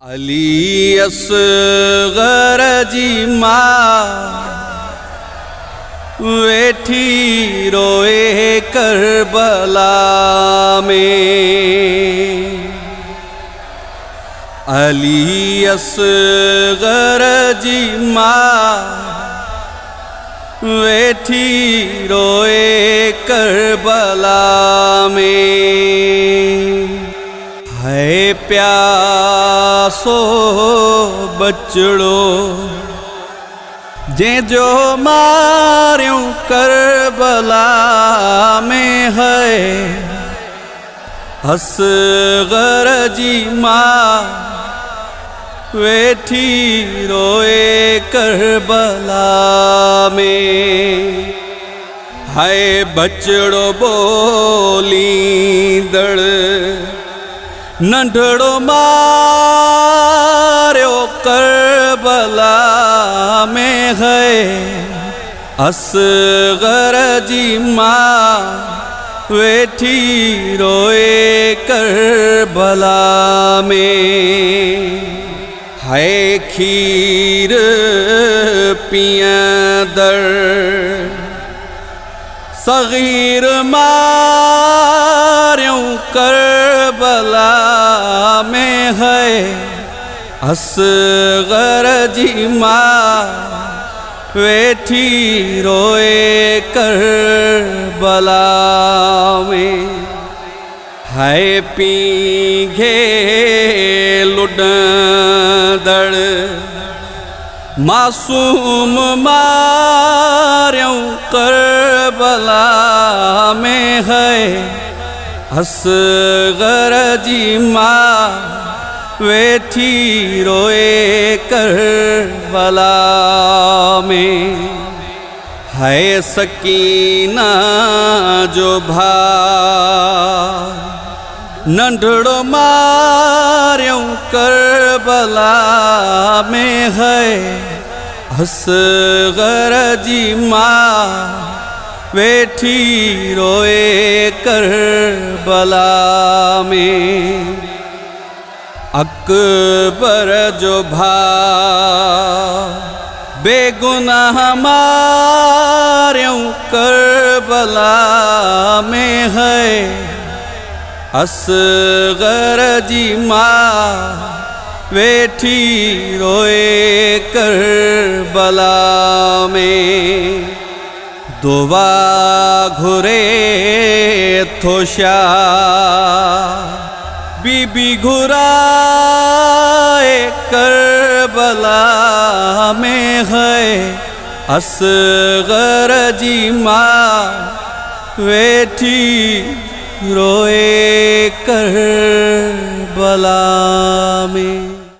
अली असगर जी माँ वेठी रोए करबला में। अली असगर जी माँ वेठी रोए करबला में। है प्यासो बचड़ो जे जो मार्यूं करबला में है। असगर जी माँ वेठी रोए करबला में। है बचड़ो बोली दड़ नंढड़ो मार्यो करबला में है। असगर जी माँ वेठी रोए करबला में। है खीर पियंदड़ सगीर मार्यूं करबला में है। असगर जी माँ वेठी रोए करबला में। है पीघे लुडंदड़ मासूम मार्यूं करबला में है। असगर जी माँ वेठी रोए करबला में। है सकीना जो भा नंढड़ो मार्यूं करबला में है। असगर जी माँ वेठी रोए करबला में। अकबर जो भा बेगुनाह मार्यूं करबला में है। असगर जी माँ वेठी रोए करबला में। दुआ घुरे थोशा बीबी घुराए करबला में है। असगर जी माँ वेठी रोए करबला में।